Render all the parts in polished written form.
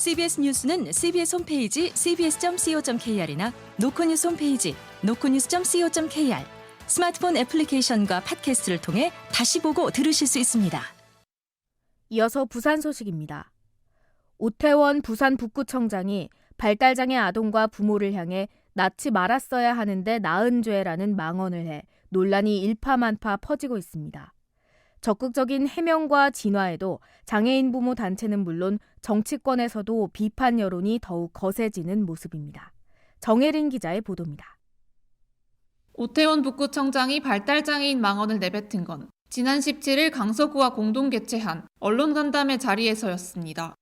CBS 뉴스는 CBS 홈페이지 cbs.co.kr이나 노코뉴스 홈페이지 노코뉴스.co.kr, 스마트폰 애플리케이션과 팟캐스트를 통해 다시 보고 들으실 수 있습니다. 이어서 부산 소식입니다. 오태원 부산 북구청장이 발달장애 아동과 부모를 향해 낳지 말았어야 하는데 낳은 죄라는 망언을 해 논란이 일파만파 퍼지고 있습니다. 적극적인 해명과 진화에도 장애인 부모 단체는 물론 정치권에서도 비판 여론이 더욱 거세지는 모습입니다. 정혜린 기자의 보도입니다. 오태원 북구청장이 발달장애인 망언을 내뱉은 건 지난 17일 강서구와 공동 개최한 언론간담회 자리에서였습니다.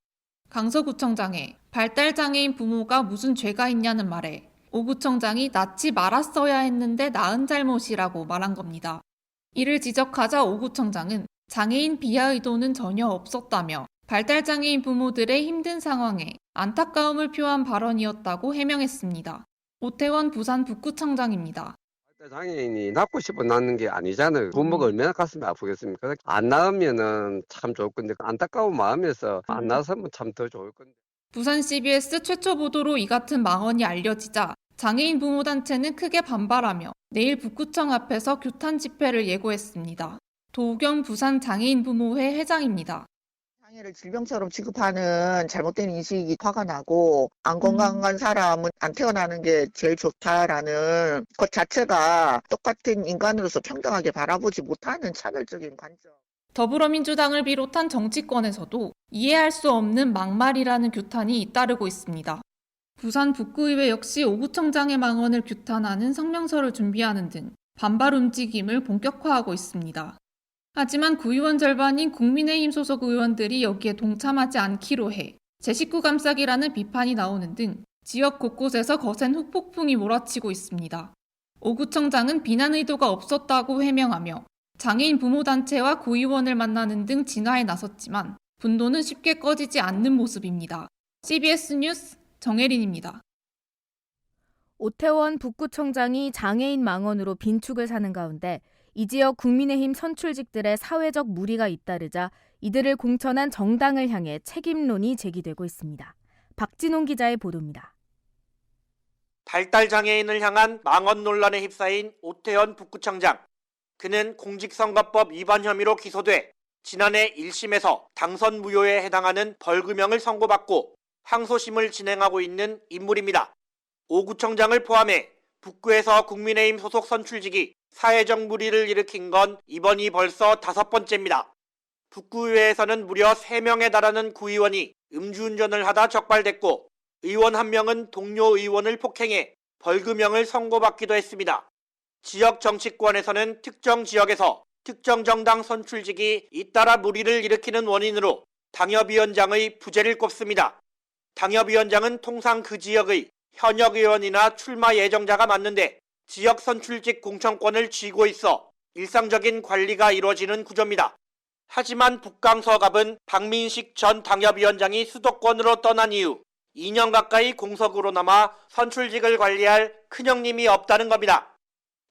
강서구청장의 발달장애인 부모가 무슨 죄가 있냐는 말에 오 구청장이 낳지 말았어야 했는데 낳은 잘못이라고 말한 겁니다. 이를 지적하자 오 구청장은 장애인 비하 의도는 전혀 없었다며 발달장애인 부모들의 힘든 상황에 안타까움을 표한 발언이었다고 해명했습니다. 오태원 부산 북구청장입니다. 장애인이 낳고 싶어 낳는 게 아니잖아요. 부모가 얼마나 가슴이 아프겠습니까? 안 낳으면은 참 좋을 건데 안타까운 마음에서 안 낳았으면 참 더 좋을 건데. 부산 CBS 최초 보도로 이 같은 망언이 알려지자 장애인 부모 단체는 크게 반발하며 내일 북구청 앞에서 규탄 집회를 예고했습니다. 도우경 부산 장애인 부모회 회장입니다. 장애를 질병처럼 취급하는 잘못된 인식이 화가 나고 안 건강한 사람은 안 태어나는 게 제일 좋다라는 것 자체가 똑같은 인간으로서 평등하게 바라보지 못하는 차별적인 관점. 더불어민주당을 비롯한 정치권에서도 이해할 수 없는 막말이라는 규탄이 잇따르고 있습니다. 부산 북구의회 역시 오 구청장의 망언을 규탄하는 성명서를 준비하는 등 반발 움직임을 본격화하고 있습니다. 하지만 구의원 절반인 국민의힘 소속 의원들이 여기에 동참하지 않기로 해 제19 감싸기라는 비판이 나오는 등 지역 곳곳에서 거센 후폭풍이 몰아치고 있습니다. 오 구청장은 비난 의도가 없었다고 해명하며 장애인 부모단체와 구의원을 만나는 등 진화에 나섰지만 분노는 쉽게 꺼지지 않는 모습입니다. CBS 뉴스 정혜린입니다. 오태원 북구청장이 장애인 망언으로 빈축을 사는 가운데 이 지역 국민의힘 선출직들의 사회적 물의가 잇따르자 이들을 공천한 정당을 향해 책임론이 제기되고 있습니다. 박진홍 기자의 보도입니다. 발달장애인을 향한 망언 논란에 휩싸인 오태원 북구청장. 그는 공직선거법 위반 혐의로 기소돼 지난해 1심에서 당선 무효에 해당하는 벌금형을 선고받고 항소심을 진행하고 있는 인물입니다. 오 구청장을 포함해 북구에서 국민의힘 소속 선출직이 사회적 물의를 일으킨 건 이번이 벌써 5번째입니다. 북구의회에서는 무려 3명에 달하는 구의원이 음주운전을 하다 적발됐고 의원 1명은 동료 의원을 폭행해 벌금형을 선고받기도 했습니다. 지역 정치권에서는 특정 지역에서 특정 정당 선출직이 잇따라 물의를 일으키는 원인으로 당협위원장의 부재를 꼽습니다. 당협위원장은 통상 그 지역의 현역 의원이나 출마 예정자가 맞는데 지역 선출직 공천권을 쥐고 있어 일상적인 관리가 이루어지는 구조입니다. 하지만 북강서갑은 박민식 전 당협위원장이 수도권으로 떠난 이후 2년 가까이 공석으로 남아 선출직을 관리할 큰형님이 없다는 겁니다.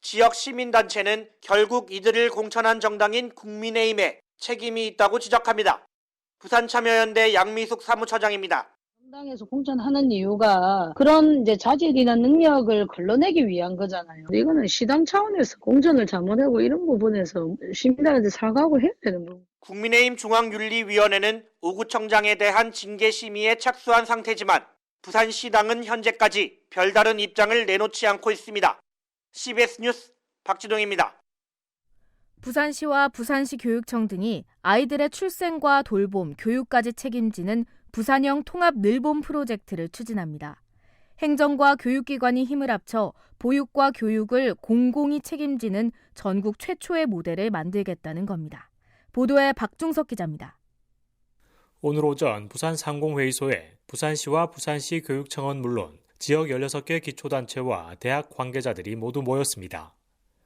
지역 시민단체는 결국 이들을 공천한 정당인 국민의힘에 책임이 있다고 지적합니다. 부산참여연대 양미숙 사무처장입니다. 정당에서 공천하는 이유가 그런 자질이나 능력을 걸러내기 위한 거잖아요. 이거는 시당 차원에서 공천을 잘못하고 이런 부분에서 시민들한테 사과하고 해야 되는 부분. 국민의힘 중앙윤리위원회는 오 구청장에 대한 징계 심의에 착수한 상태지만 부산시당은 현재까지 별다른 입장을 내놓지 않고 있습니다. CBS 뉴스 박지동입니다. 부산시와 부산시 교육청 등이 아이들의 출생과 돌봄, 교육까지 책임지는 부산형 통합 늘봄 프로젝트를 추진합니다. 행정과 교육기관이 힘을 합쳐 보육과 교육을 공공이 책임지는 전국 최초의 모델을 만들겠다는 겁니다. 보도에 박중석 기자입니다. 오늘 오전 부산 상공회의소에 부산시와 부산시 교육청은 물론 지역 16개 기초단체와 대학 관계자들이 모두 모였습니다.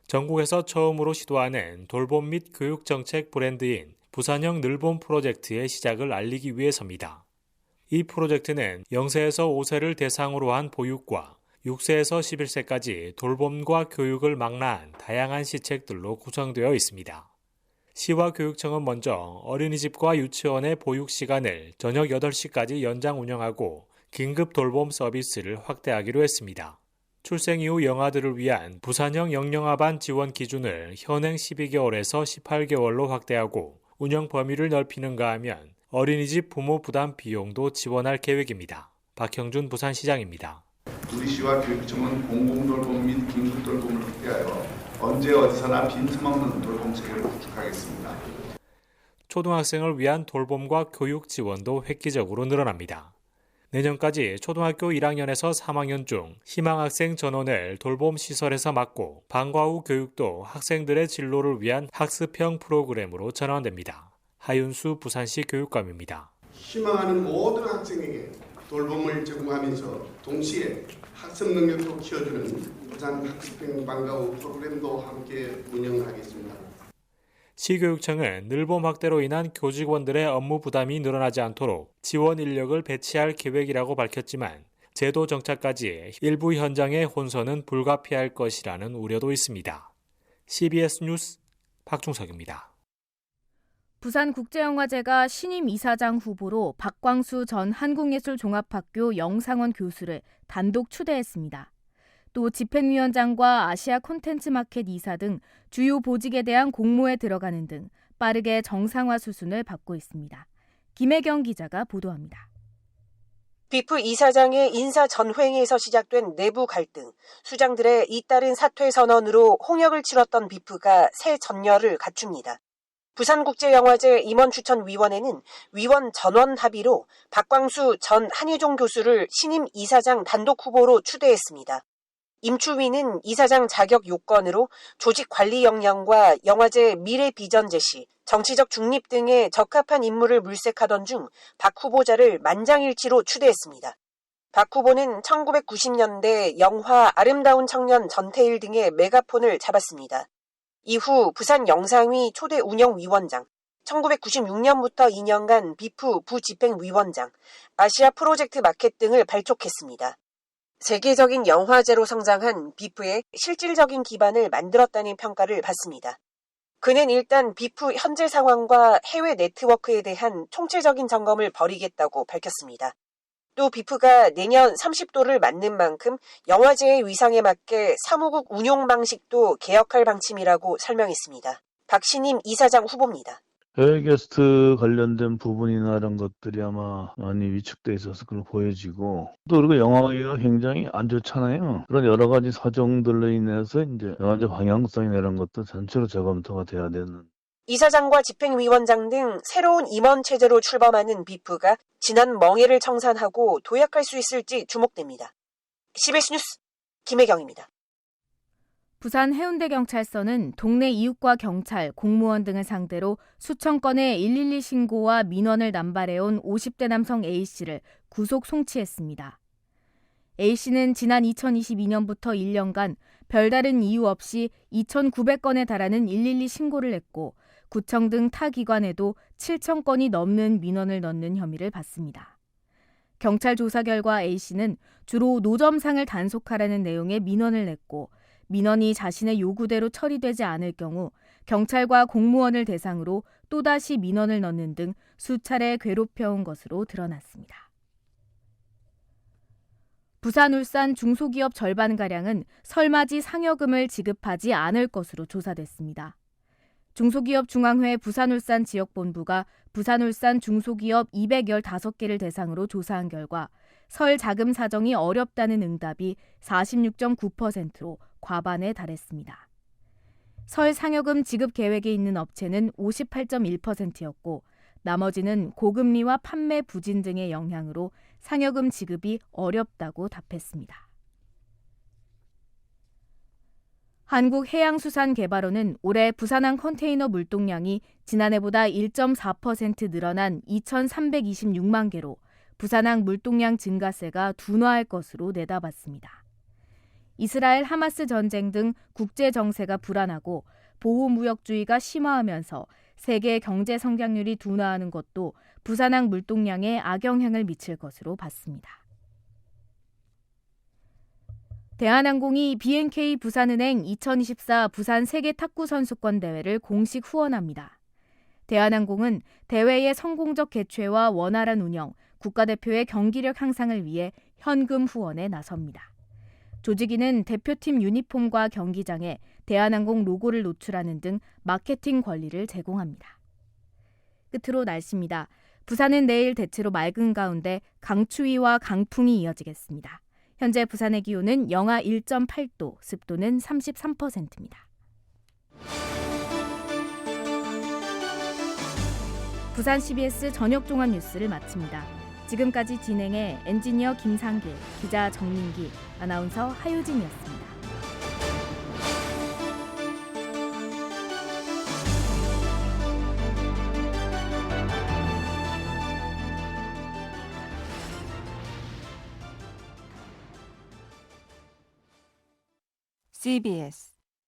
전국에서 처음으로 시도하는 돌봄 및 교육정책 브랜드인 부산형 늘봄 프로젝트의 시작을 알리기 위해서입니다. 이 프로젝트는 0세에서 5세를 대상으로 한 보육과 6세에서 11세까지 돌봄과 교육을 망라한 다양한 시책들로 구성되어 있습니다. 시와 교육청은 먼저 어린이집과 유치원의 보육 시간을 저녁 8시까지 연장 운영하고 긴급 돌봄 서비스를 확대하기로 했습니다. 출생 이후 영아들을 위한 부산형 영영아반 지원 기준을 현행 12개월에서 18개월로 확대하고 운영 범위를 넓히는가 하면 어린이집 부모 부담 비용도 지원할 계획입니다. 박형준 부산시장입니다. 우리 시와 교육청은 공공돌봄 및 긴급돌봄을 확대하여 언제 어디서나 빈틈없는 돌봄 체계를 구축하겠습니다. 초등학생을 위한 돌봄과 교육 지원도 획기적으로 늘어납니다. 내년까지 초등학교 1학년에서 3학년 중 희망학생 전원을 돌봄시설에서 맡고 방과 후 교육도 학생들의 진로를 위한 학습형 프로그램으로 전환됩니다. 하윤수 부산시 교육감입니다. 희망하는 모든 학생에게 돌봄을 제공하면서 동시에 학습 능력도 키워주는 부산 학습형 방과 후 프로그램도 함께 운영하겠습니다. 시교육청은 늘봄 확대로 인한 교직원들의 업무 부담이 늘어나지 않도록 지원 인력을 배치할 계획이라고 밝혔지만 제도 정착까지 일부 현장의 혼선은 불가피할 것이라는 우려도 있습니다. CBS 뉴스 박중석입니다. 부산국제영화제가 신임 이사장 후보로 박광수 전 한국예술종합학교 영상원 교수를 단독 추대했습니다. 또 집행위원장과 아시아 콘텐츠마켓 이사 등 주요 보직에 대한 공모에 들어가는 등 빠르게 정상화 수순을 밟고 있습니다. 김혜경 기자가 보도합니다. 비프 이사장의 인사 전횡에서 시작된 내부 갈등, 수장들의 잇따른 사퇴 선언으로 홍역을 치렀던 비프가 새 전열을 갖춥니다. 부산국제영화제 임원추천위원회는 위원 전원 합의로 박광수 전 한예종 교수를 신임 이사장 단독 후보로 추대했습니다. 임추위는 이사장 자격 요건으로 조직 관리 역량과 영화제 미래 비전 제시, 정치적 중립 등에 적합한 인물을 물색하던 중 박 후보자를 만장일치로 추대했습니다. 박 후보는 1990년대 영화 아름다운 청년 전태일 등의 메가폰을 잡았습니다. 이후 부산영상위 초대 운영위원장, 1996년부터 2년간 비프 부집행위원장, 아시아 프로젝트 마켓 등을 발족했습니다. 세계적인 영화제로 성장한 비프의 실질적인 기반을 만들었다는 평가를 받습니다. 그는 일단 비프 현재 상황과 해외 네트워크에 대한 총체적인 점검을 벌이겠다고 밝혔습니다. 또 비프가 내년 30도를 맞는 만큼 영화제의 위상에 맞게 사무국 운용 방식도 개혁할 방침이라고 설명했습니다. 박신임 이사장 후보입니다. 해외 게스트 관련된 부분이나 이런 것들이 아마 많이 위축돼 있어서 그걸 보여지고 또 그리고 영화계가 굉장히 안 좋잖아요. 그런 여러 가지 사정들로 인해서 이제 영화제 방향성이나 이런 것도 전체로 재검토가 돼야 되는. 이사장과 집행위원장 등 새로운 임원 체제로 출범하는 비프가 지난 멍해를 청산하고 도약할 수 있을지 주목됩니다. CBS 뉴스 김혜경입니다. 부산 해운대경찰서는 동네 이웃과 경찰, 공무원 등을 상대로 수천 건의 112 신고와 민원을 남발해온 50대 남성 A씨를 구속 송치했습니다. A씨는 지난 2022년부터 1년간 별다른 이유 없이 2,900건에 달하는 112 신고를 했고 구청 등 타 기관에도 7,000건이 넘는 민원을 넣는 혐의를 받습니다. 경찰 조사 결과 A씨는 주로 노점상을 단속하라는 내용의 민원을 냈고 민원이 자신의 요구대로 처리되지 않을 경우 경찰과 공무원을 대상으로 또다시 민원을 넣는 등 수차례 괴롭혀온 것으로 드러났습니다. 부산, 울산 중소기업 절반가량은 설맞이 상여금을 지급하지 않을 것으로 조사됐습니다. 중소기업 중앙회 부산-울산 지역본부가 부산-울산 중소기업 215개를 대상으로 조사한 결과 설 자금 사정이 어렵다는 응답이 46.9%로 과반에 달했습니다. 설 상여금 지급 계획에 있는 업체는 58.1%였고 나머지는 고금리와 판매 부진 등의 영향으로 상여금 지급이 어렵다고 답했습니다. 한국해양수산개발원은 올해 부산항 컨테이너 물동량이 지난해보다 1.4% 늘어난 2,326만 개로 부산항 물동량 증가세가 둔화할 것으로 내다봤습니다. 이스라엘 하마스 전쟁 등 국제 정세가 불안하고 보호무역주의가 심화하면서 세계 경제 성장률이 둔화하는 것도 부산항 물동량에 악영향을 미칠 것으로 봤습니다. 대한항공이 B&K 부산은행 2024 부산 세계 탁구 선수권 대회를 공식 후원합니다. 대한항공은 대회의 성공적 개최와 원활한 운영, 국가대표의 경기력 향상을 위해 현금 후원에 나섭니다. 조직위는 대표팀 유니폼과 경기장에 대한항공 로고를 노출하는 등 마케팅 권리를 제공합니다. 끝으로 날씨입니다. 부산은 내일 대체로 맑은 가운데 강추위와 강풍이 이어지겠습니다. 현재 부산의 기온은 영하 1.8도, 습도는 33%입니다. 부산 CBS 저녁 종합 뉴스를 마칩니다. 지금까지 진행해 엔지니어 김상길, 기자 정민기, 아나운서 하유진이었습니다. CBS